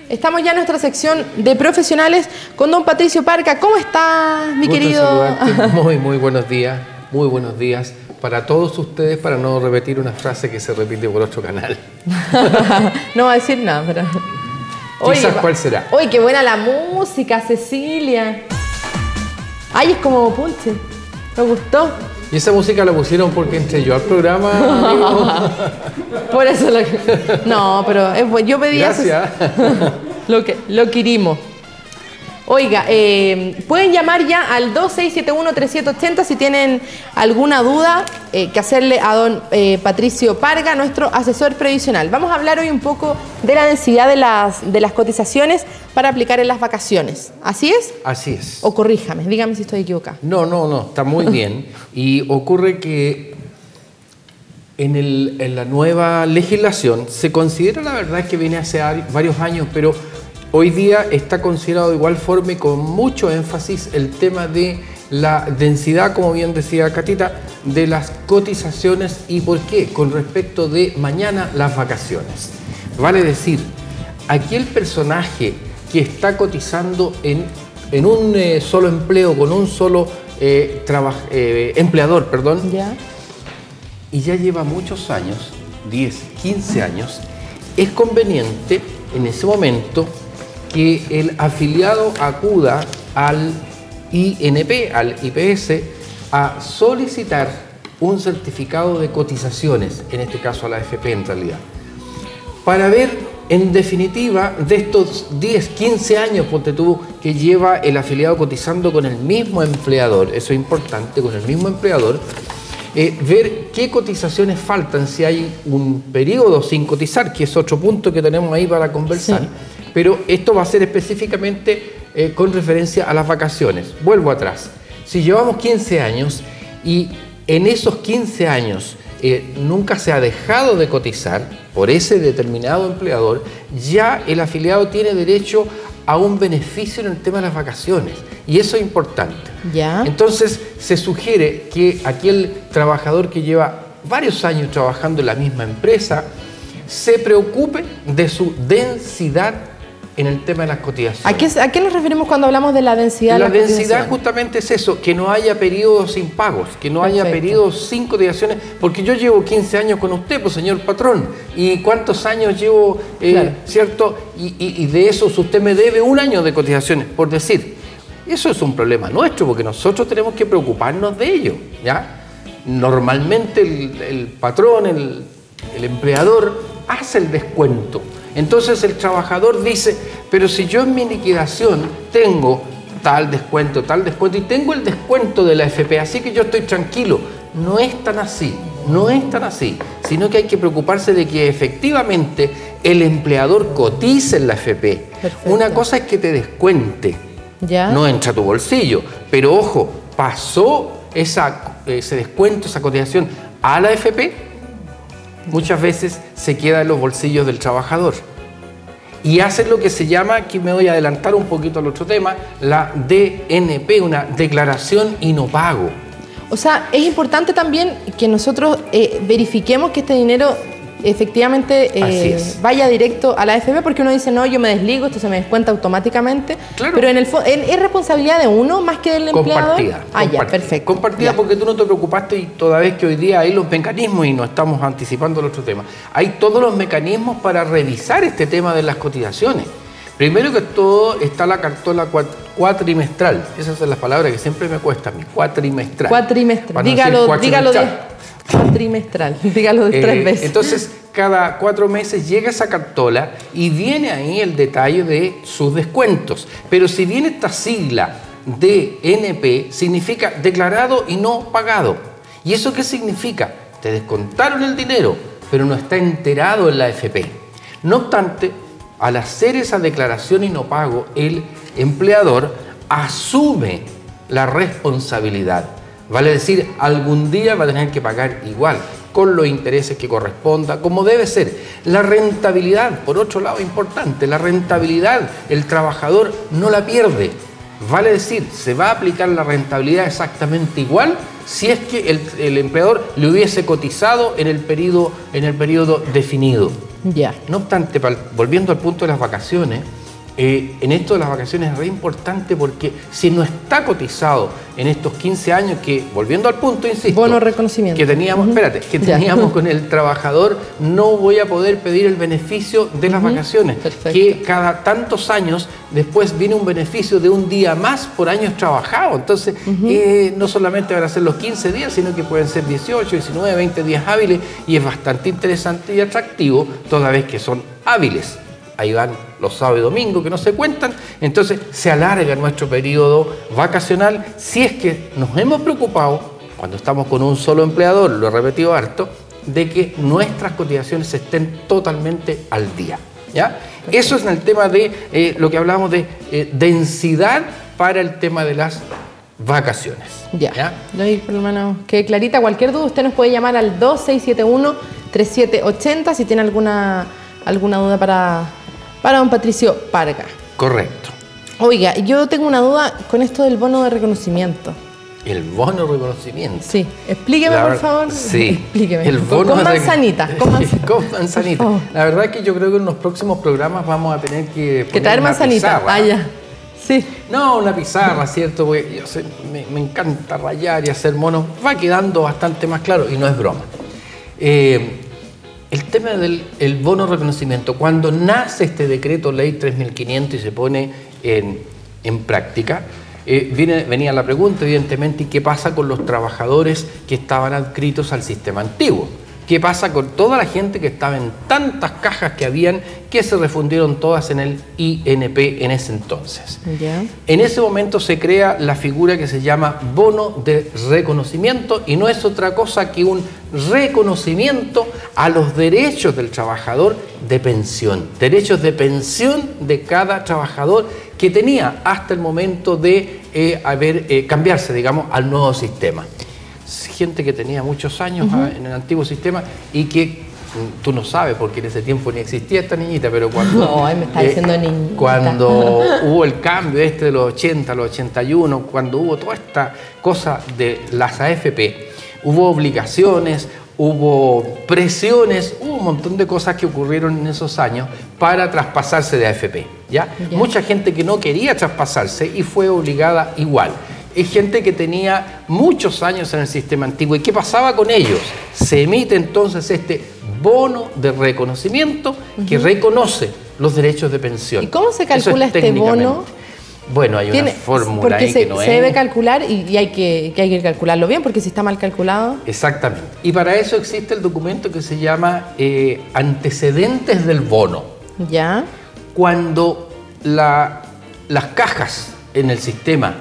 Estamos ya en nuestra sección de profesionales con don Patricio Parga. ¿Cómo está, mi querido? Muy buenos días, muy buenos días para todos ustedes, para no repetir una frase que se repite por otro canal. No va a decir nada, pero... Quizás, ¿cuál será? Uy, qué buena la música, Cecilia. Ay, es como punche. Me gustó. Y esa música la pusieron porque entré yo al programa. Por eso lo que... No, pero yo pedí... Gracias. Lo querimos. Oiga, pueden llamar ya al 2671-3780 si tienen alguna duda que hacerle a don Patricio Parga, nuestro asesor previsional. Vamos a hablar hoy un poco de la densidad de las cotizaciones para aplicar en las vacaciones. ¿Así es? Así es. O corríjame, dígame si estoy equivocada. No, está muy bien. Y ocurre que en la nueva legislación se considera, la verdad es que viene hace varios años, pero hoy día está considerado de igual forma y con mucho énfasis el tema de la densidad, como bien decía Catita, de las cotizaciones. ¿Y por qué? Con respecto de mañana, las vacaciones. Vale decir, aquel personaje que está cotizando en un solo empleo, con un solo empleador, perdón, y ya lleva muchos años, 10, 15 años, es conveniente en ese momento que el afiliado acuda al INP, al IPS, a solicitar un certificado de cotizaciones, en este caso a la AFP en realidad, para ver en definitiva de estos 10, 15 años, ponte tú, que lleva el afiliado cotizando con el mismo empleador, eso es importante, con el mismo empleador, ver qué cotizaciones faltan, si hay un periodo sin cotizar, que es otro punto que tenemos ahí para conversar. Sí. Pero esto va a ser específicamente con referencia a las vacaciones. Vuelvo atrás. Si llevamos 15 años y en esos 15 años nunca se ha dejado de cotizar por ese determinado empleador, ya el afiliado tiene derecho a un beneficio en el tema de las vacaciones. Y eso es importante. ¿Ya? Entonces se sugiere que aquel trabajador que lleva varios años trabajando en la misma empresa se preocupe de su densidad en el tema de las cotizaciones. ¿A qué nos referimos cuando hablamos de la densidad? La densidad justamente es eso, que no haya periodos sin pagos, que no haya periodos sin cotizaciones, porque yo llevo 15 años con usted, pues señor patrón, y cuántos años llevo, claro, ¿cierto? Y de eso usted me debe un año de cotizaciones, por decir. Eso es un problema nuestro, porque nosotros tenemos que preocuparnos de ello, ¿ya? Normalmente el patrón, el empleador, hace el descuento. Entonces el trabajador dice, pero si yo en mi liquidación tengo tal descuento, y tengo el descuento de la AFP, así que yo estoy tranquilo. No es tan así, no es tan así, sino que hay que preocuparse de que efectivamente el empleador cotice en la AFP. Perfecto. Una cosa es que te descuente, ¿ya? No entra a tu bolsillo, pero ojo, pasó ese descuento, esa cotización a la AFP, muchas veces se queda en los bolsillos del trabajador. Y hacen lo que se llama, aquí me voy a adelantar un poquito al otro tema, la DNP, una declaración y no pago. O sea, es importante también que nosotros verifiquemos que este dinero efectivamente vaya directo a la AFP, porque uno dice, no, yo me desligo, esto se me descuenta automáticamente. Claro. Pero en el fondo, ¿es responsabilidad de uno más que del empleador? Compartida. Ya, perfecto. Compartida, ya. Porque tú no te preocupaste, y toda vez que hoy día hay los mecanismos, y no estamos anticipando el otro tema, hay todos los mecanismos para revisar este tema de las cotizaciones. Primero que todo está la cartola cuatrimestral. Esas son las palabras que siempre me cuestan a mí, cuatrimestral. Cuatrimestral. Dígalo cuatrimestral, dígalo 3 veces. Entonces, cada 4 meses llega esa cartola y viene ahí el detalle de sus descuentos. Pero si viene esta sigla DNP, significa declarado y no pagado. ¿Y eso qué significa? Te descontaron el dinero, pero no está enterado en la AFP. No obstante, al hacer esa declaración y no pago, el empleador asume la responsabilidad. Vale decir, algún día va a tener que pagar igual, con los intereses que corresponda, como debe ser. La rentabilidad, por otro lado, importante, la rentabilidad, el trabajador no la pierde. Vale decir, se va a aplicar la rentabilidad exactamente igual si es que el empleador le hubiese cotizado en el periodo definido. Ya. No obstante, volviendo al punto de las vacaciones, en esto de las vacaciones es re importante porque si no está cotizado en estos 15 años que, volviendo al punto, insisto, bono reconocimiento que teníamos, espérate, que teníamos con el trabajador, no voy a poder pedir el beneficio de las vacaciones. Perfecto. Que cada tantos años después viene un beneficio de un día más por años trabajados. Entonces, no solamente van a ser los 15 días, sino que pueden ser 18, 19, 20 días hábiles, y es bastante interesante y atractivo toda vez que son hábiles. Ahí van los sábados y domingos que no se cuentan, entonces se alarga nuestro periodo vacacional si es que nos hemos preocupado, cuando estamos con un solo empleador, lo he repetido harto, de que nuestras cotizaciones estén totalmente al día, ¿ya? Eso es en el tema de lo que hablamos de densidad para el tema de las vacaciones. Ya. Ahí, por lo menos, quede clarita. Cualquier duda, usted nos puede llamar al 2671-3780 si tiene alguna duda para don Patricio Parga. Correcto. Oiga, yo tengo una duda con esto del bono de reconocimiento. El bono de reconocimiento. Sí, explíqueme por favor. Sí, explíqueme. El bono con manzanita. Con manzanita. La verdad es que yo creo que en los próximos programas vamos a tener que traer manzanita. Pizarra. Ah, ya. Sí. No, una pizarra, ¿cierto? Porque yo sé, me encanta rayar y hacer monos. Va quedando bastante más claro y no es broma. El tema del bono de reconocimiento, cuando nace este decreto ley 3500 y se pone en práctica, venía la pregunta, evidentemente, ¿y qué pasa con los trabajadores que estaban adscritos al sistema antiguo? ¿Qué pasa con toda la gente que estaba en tantas cajas que habían, que se refundieron todas en el INP en ese entonces? Yeah. En ese momento se crea la figura que se llama bono de reconocimiento y no es otra cosa que un reconocimiento a los derechos del trabajador de pensión. Derechos de pensión de cada trabajador que tenía hasta el momento de cambiarse, digamos, al nuevo sistema. Gente que tenía muchos años en el antiguo sistema y que tú no sabes porque en ese tiempo ni existía esta niñita, pero cuando, no, me está diciendo niñita. Cuando hubo el cambio de los 80 a los 81, cuando hubo toda esta cosa de las AFP, hubo obligaciones, hubo presiones, hubo un montón de cosas que ocurrieron en esos años para traspasarse de AFP, ¿ya? Mucha gente que no quería traspasarse y fue obligada igual. Es gente que tenía muchos años en el sistema antiguo. ¿Y qué pasaba con ellos? Se emite entonces este bono de reconocimiento que reconoce los derechos de pensión. ¿Y cómo se calcula este bono? Bueno, hay una fórmula ahí que no es. Se debe calcular y hay que calcularlo bien, porque si está mal calculado. Exactamente. Y para eso existe el documento que se llama antecedentes del bono. Ya. Cuando las cajas en el sistema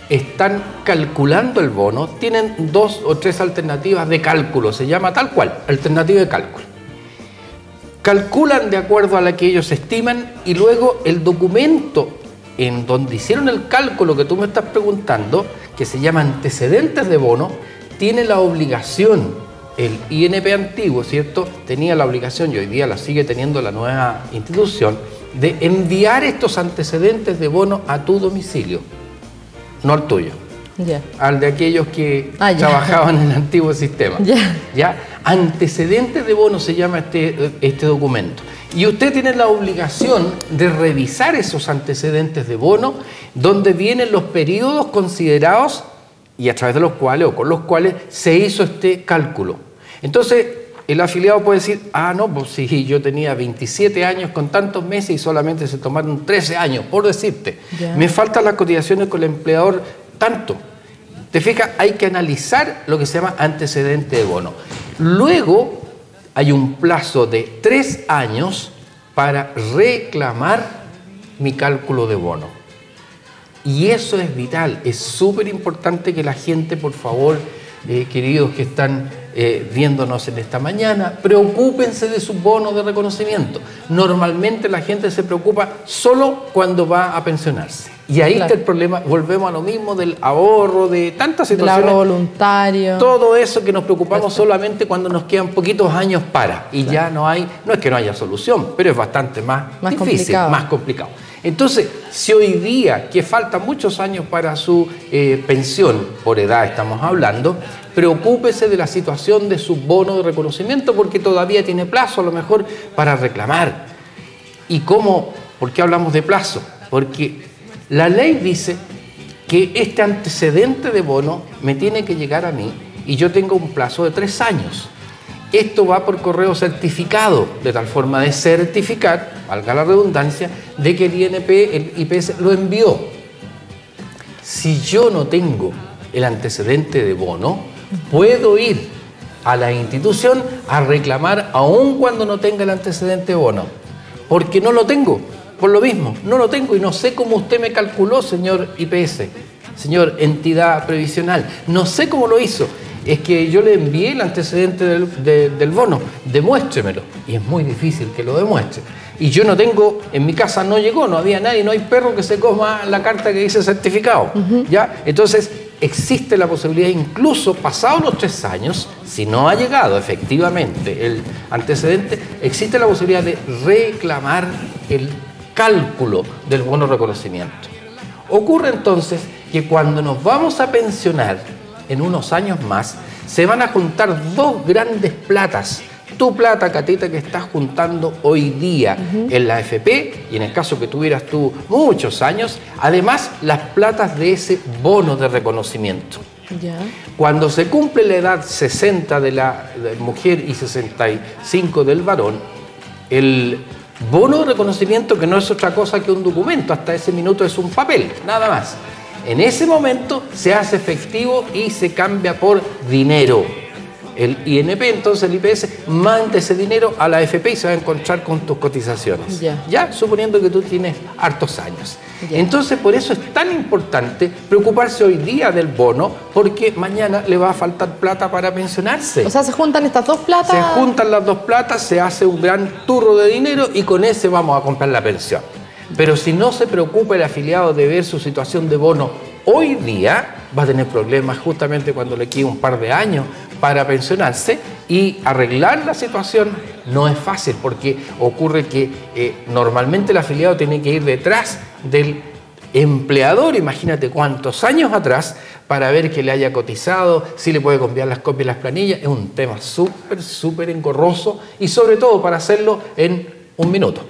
están calculando el bono, tienen 2 o 3 alternativas de cálculo, se llama tal cual, alternativa de cálculo. Calculan de acuerdo a la que ellos estiman y luego el documento en donde hicieron el cálculo que tú me estás preguntando, que se llama antecedentes de bono, tiene la obligación, el INP antiguo, ¿cierto? Tenía la obligación y hoy día la sigue teniendo la nueva institución, de enviar estos antecedentes de bono a tu domicilio. No al tuyo, al de aquellos que trabajaban en el antiguo sistema. ¿Ya? Antecedentes de bono se llama este documento. Y usted tiene la obligación de revisar esos antecedentes de bono, donde vienen los periodos considerados y a través de los cuales o con los cuales se hizo este cálculo. Entonces, el afiliado puede decir, no, pues sí, yo tenía 27 años con tantos meses y solamente se tomaron 13 años, por decirte. Me faltan las cotizaciones con el empleador tanto. Te fijas, hay que analizar lo que se llama antecedente de bono. Luego, hay un plazo de 3 años para reclamar mi cálculo de bono. Y eso es vital, es súper importante que la gente, por favor, queridos que están viéndonos en esta mañana, preocúpense de su bono de reconocimiento. Normalmente la gente se preocupa solo cuando va a pensionarse. Y ahí está el problema, volvemos a lo mismo del ahorro, de tantas situaciones. Del ahorro voluntario. Todo eso que nos preocupamos solamente cuando nos quedan poquitos años para. Y ya no es que no haya solución, pero es bastante más difícil, más complicado. Entonces, si hoy día, que faltan muchos años para su pensión, por edad estamos hablando, preocúpese de la situación de su bono de reconocimiento porque todavía tiene plazo a lo mejor para reclamar. Y como ¿Por qué hablamos de plazo? Porque la ley dice que este antecedente de bono me tiene que llegar a mí y yo tengo un plazo de 3 años. Esto va por correo certificado, de tal forma de certificar, valga la redundancia, de que el INP, el IPS, lo envió. Si yo no tengo el antecedente de bono, puedo ir a la institución a reclamar aun cuando no tenga el antecedente de bono, porque no lo tengo. Por lo mismo, no lo tengo y no sé cómo usted me calculó, señor IPS, señor entidad previsional. No sé cómo lo hizo. Es que yo le envié el antecedente del bono, demuéstremelo. Y es muy difícil que lo demuestre. Y yo no tengo, en mi casa no llegó, no había nadie, no hay perro que se coma la carta que dice certificado. ¿Ya? Entonces, existe la posibilidad, incluso pasados los 3 años, si no ha llegado efectivamente el antecedente, existe la posibilidad de reclamar el cálculo del bono reconocimiento. Ocurre entonces que cuando nos vamos a pensionar en unos años más, se van a juntar 2 grandes platas. Tu plata, Catita, que estás juntando hoy día en la AFP, y en el caso que tuvieras tú muchos años, además las platas de ese bono de reconocimiento. Ya. Cuando se cumple la edad 60 de la mujer y 65 del varón, el bono de reconocimiento, que no es otra cosa que un documento, hasta ese minuto es un papel, nada más. En ese momento se hace efectivo y se cambia por dinero. El INP, entonces el IPS, manda ese dinero a la AFP y se va a encontrar con tus cotizaciones. Ya suponiendo que tú tienes hartos años. Entonces, por eso es tan importante preocuparse hoy día del bono, porque mañana le va a faltar plata para pensionarse. O sea, se juntan estas 2 platas. Se juntan las 2 platas, se hace un gran turro de dinero y con ese vamos a comprar la pensión. Pero si no se preocupa el afiliado de ver su situación de bono hoy día, va a tener problemas justamente cuando le quede un par de años para pensionarse, y arreglar la situación no es fácil, porque ocurre que normalmente el afiliado tiene que ir detrás del empleador, imagínate cuántos años atrás, para ver que le haya cotizado, si le puede copiar las copias y las planillas. Es un tema súper engorroso, y sobre todo para hacerlo en un minuto,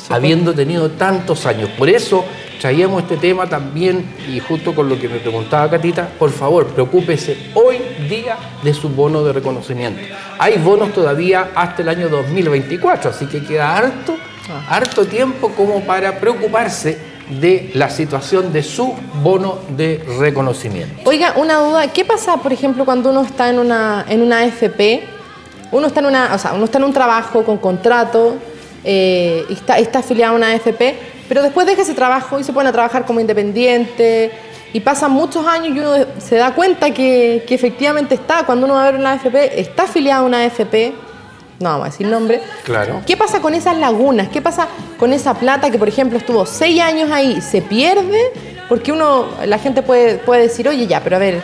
habiendo tenido tantos años. Por eso traíamos este tema también, y justo con lo que me preguntaba Catita, por favor, preocúpese hoy día de su bono de reconocimiento. Hay bonos todavía hasta el año 2024, así que queda harto tiempo como para preocuparse de la situación de su bono de reconocimiento. Oiga, una duda, ¿qué pasa, por ejemplo, cuando uno está en una AFP? Uno está en un trabajo con contrato, está afiliado a una AFP, pero después deja ese trabajo y se pone a trabajar como independiente, y pasan muchos años y uno se da cuenta que efectivamente cuando uno va a ver una AFP, está afiliado a una AFP, no vamos a decir nombre. Claro. ¿Qué pasa con esas lagunas? ¿Qué pasa con esa plata que, por ejemplo, estuvo 6 años ahí, se pierde? Porque la gente puede decir, oye, ya, pero a ver,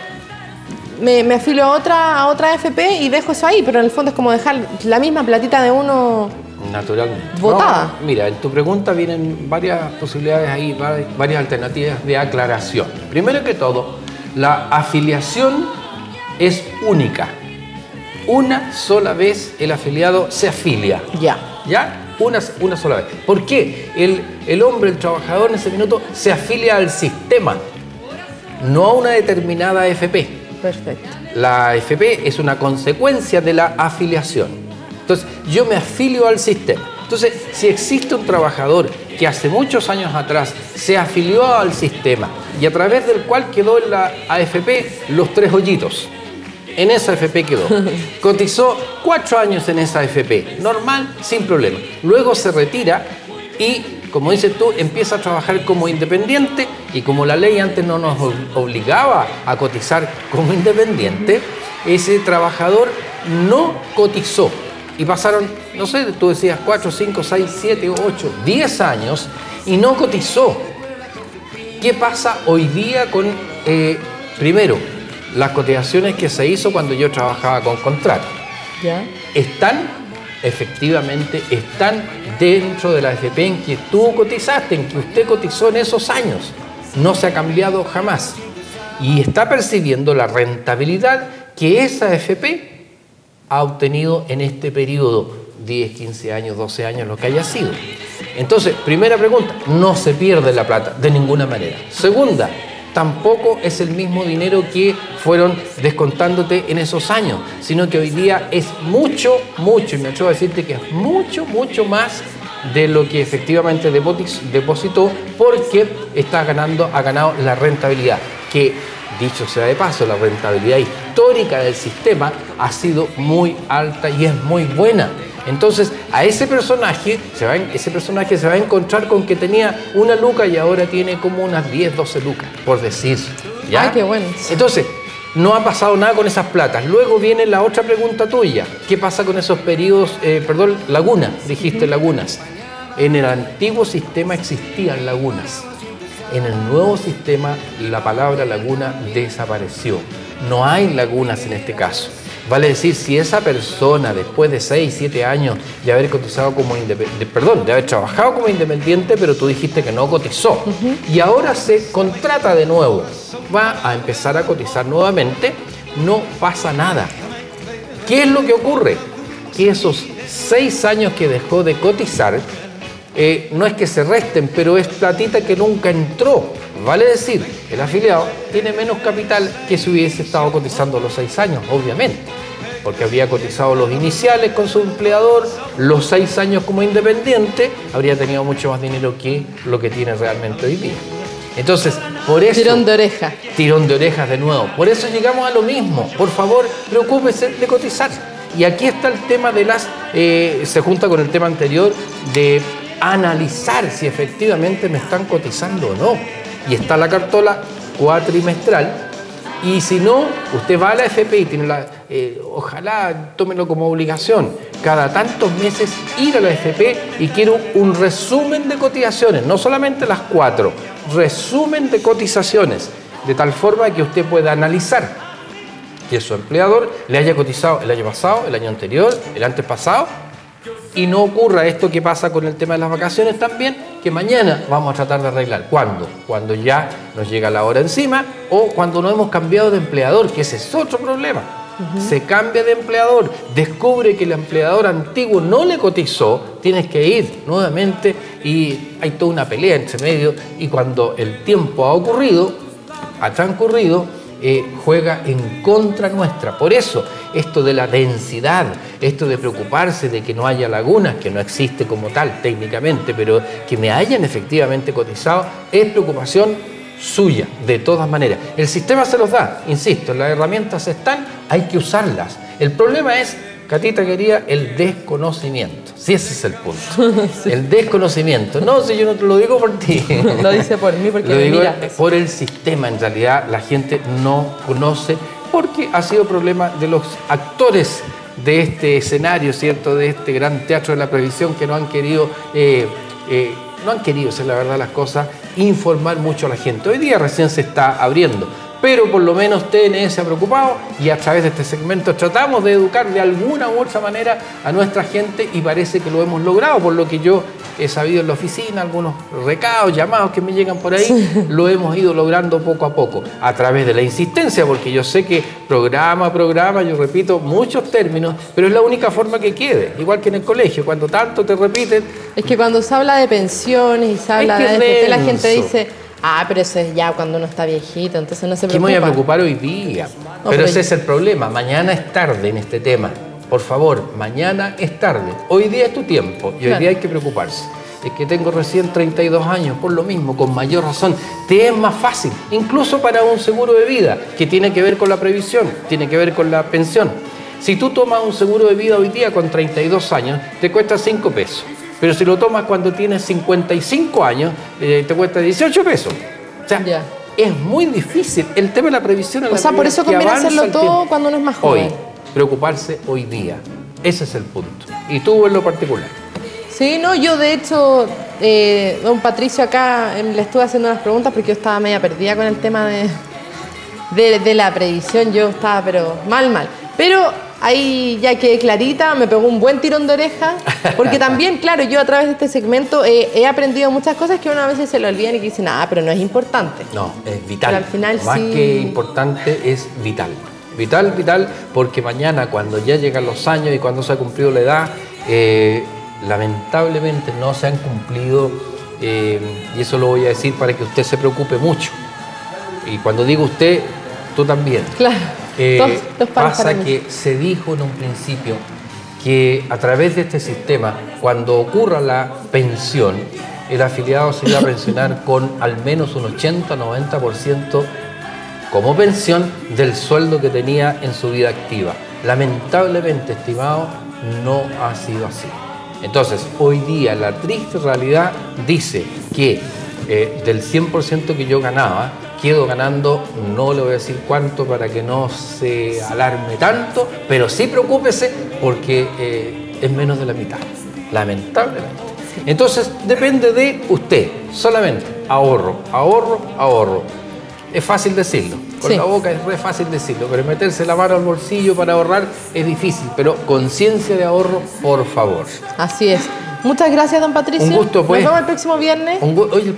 me afilio a otra AFP y dejo eso ahí, pero en el fondo es como dejar la misma platita de uno naturalmente votada. No, mira, en tu pregunta vienen varias posibilidades ahí, varias alternativas de aclaración. Primero que todo, la afiliación es única. Una sola vez el afiliado se afilia. ¿Ya? Una sola vez. ¿Por qué? El hombre, el trabajador en ese minuto se afilia al sistema, no a una determinada AFP. Perfecto. La AFP es una consecuencia de la afiliación. Entonces, yo me afilio al sistema. Entonces, si existe un trabajador que hace muchos años atrás se afilió al sistema y a través del cual quedó en la AFP los 3 hoyitos, en esa AFP quedó, cotizó 4 años en esa AFP, normal, sin problema. Luego se retira y, como dices tú, empieza a trabajar como independiente, y como la ley antes no nos obligaba a cotizar como independiente, ese trabajador no cotizó. Y pasaron, no sé, tú decías 4, 5, 6, 7, 8, 10 años y no cotizó. ¿Qué pasa hoy día con, primero, las cotizaciones que se hizo cuando yo trabajaba con contrato? ¿Ya? Efectivamente, están dentro de la AFP en que tú cotizaste, en que usted cotizó en esos años. No se ha cambiado jamás. Y está percibiendo la rentabilidad que esa AFP ha obtenido en este periodo, 10, 15 años, 12 años, lo que haya sido. Entonces, primera pregunta, no se pierde la plata de ninguna manera. Segunda, tampoco es el mismo dinero que fueron descontándote en esos años, sino que hoy día es mucho, y me atrevo a decirte que es mucho más de lo que efectivamente depositó, porque ha ganado la rentabilidad, que dicho sea de paso, la rentabilidad histórica del sistema ha sido muy alta y es muy buena. Entonces, a ese personaje se va a encontrar con que tenía una luca y ahora tiene como unas 10, 12 lucas, por decir. ¿Ya? Ay, qué bueno. Entonces, no ha pasado nada con esas platas. Luego viene la otra pregunta tuya. ¿Qué pasa con esos periodos, lagunas? Dijiste lagunas. En el antiguo sistema existían lagunas. En el nuevo sistema, la palabra laguna desapareció. No hay lagunas en este caso. Vale decir, si esa persona, después de 6, 7 años de haber cotizado como de haber trabajado como independiente, pero tú dijiste que no cotizó, y ahora se contrata de nuevo, va a empezar a cotizar nuevamente, no pasa nada. ¿Qué es lo que ocurre? Que esos 6 años que dejó de cotizar, no es que se resten, pero es platita que nunca entró. Vale decir, el afiliado tiene menos capital que si hubiese estado cotizando los 6 años, obviamente, porque habría cotizado los iniciales con su empleador, los 6 años como independiente, habría tenido mucho más dinero que lo que tiene realmente hoy día. Entonces, por eso... Tirón de oreja. Tirón de orejas de nuevo. Por eso llegamos a lo mismo. Por favor, preocúpese de cotizar. Y aquí está el tema de se junta con el tema anterior de analizar si efectivamente me están cotizando o no. Y está la cartola cuatrimestral, y si no, usted va a la FP y tiene ojalá tómenlo como obligación, cada tantos meses ir a la FP y quiero un resumen de cotizaciones, no solamente las 4, resumen de cotizaciones, de tal forma que usted pueda analizar que su empleador le haya cotizado el año pasado, el año anterior, el antes pasado, y no ocurra esto que pasa con el tema de las vacaciones también, que mañana vamos a tratar de arreglar. ¿Cuándo? Cuando ya nos llega la hora encima o cuando no hemos cambiado de empleador, que ese es otro problema. Se cambia de empleador, descubre que el empleador antiguo no le cotizó, tienes que ir nuevamente y hay toda una pelea entre medio, y cuando el tiempo ha transcurrido, juega en contra nuestra. Por eso, esto de la densidad, esto de preocuparse de que no haya lagunas, que no existe como tal técnicamente, pero que me hayan efectivamente cotizado, es preocupación suya, de todas maneras. El sistema se los da, insisto, las herramientas están, hay que usarlas. El problema es, Catita quería, el desconocimiento. Sí, ese es el punto. Sí. El desconocimiento. No, si yo no te lo digo por ti. Lo dice por mí, porque lo digo miras. Por el sistema. En realidad la gente no conoce, porque ha sido problema de los actores de este escenario, ¿cierto? De este gran teatro de la previsión, que no han querido, ser la verdad las cosas, informar mucho a la gente. Hoy día recién se está abriendo, pero por lo menos TNE se ha preocupado, y a través de este segmento tratamos de educar de alguna u otra manera a nuestra gente, y parece que lo hemos logrado, por lo que yo he sabido en la oficina, algunos recados, llamados que me llegan por ahí, sí. Lo hemos ido logrando poco a poco, a través de la insistencia, porque yo sé que programa a programa, yo repito muchos términos, pero es la única forma que quede, igual que en el colegio, cuando tanto te repiten. Es que cuando se habla de pensiones y se habla de AFP, la gente dice... pero eso es ya cuando uno está viejito, entonces no se preocupa. ¿Qué me voy a preocupar hoy día? Pero ese es el problema. Mañana es tarde en este tema. Por favor, mañana es tarde. Hoy día es tu tiempo y hoy día hay que preocuparse. Es que tengo recién 32 años, por lo mismo, con mayor razón. Te es más fácil, incluso para un seguro de vida, que tiene que ver con la previsión, tiene que ver con la pensión. Si tú tomas un seguro de vida hoy día con 32 años, te cuesta 5 pesos. Pero si lo tomas cuando tienes 55 años, te cuesta 18 pesos. O sea, es muy difícil. El tema de la previsión... O sea, por eso conviene hacerlo todo cuando uno es más joven. Hoy, preocuparse hoy día. Ese es el punto. Y tú en lo particular. Sí, no, yo de hecho, don Patricio acá le estuve haciendo unas preguntas porque yo estaba media perdida con el tema de la previsión. Yo estaba, pero mal. Pero... ahí ya quedé clarita, me pegó un buen tirón de oreja, porque también, claro, yo a través de este segmento he aprendido muchas cosas que uno a veces se le olvidan y que dicen, pero no es importante. No, es vital. Pero al final más que importante, es vital. Vital, porque mañana, cuando ya llegan los años y cuando se ha cumplido la edad, lamentablemente no se han cumplido, y eso lo voy a decir para que usted se preocupe mucho. Y cuando digo usted, tú también. Claro. Pasa que se dijo en un principio que a través de este sistema, cuando ocurra la pensión, el afiliado se iba a pensionar con al menos un 80-90% como pensión del sueldo que tenía en su vida activa. Lamentablemente, estimado, no ha sido así. Entonces, hoy día la triste realidad dice que del 100% que yo ganaba, quedo ganando, no le voy a decir cuánto para que no se alarme tanto, pero sí preocúpese porque es menos de la mitad, lamentablemente. Entonces, depende de usted, solamente ahorro, ahorro, ahorro. Es fácil decirlo, con la boca es re fácil decirlo, pero meterse la mano al bolsillo para ahorrar es difícil, pero conciencia de ahorro, por favor. Así es. Muchas gracias, don Patricio. Un gusto, pues. Nos vemos el próximo viernes. Oye,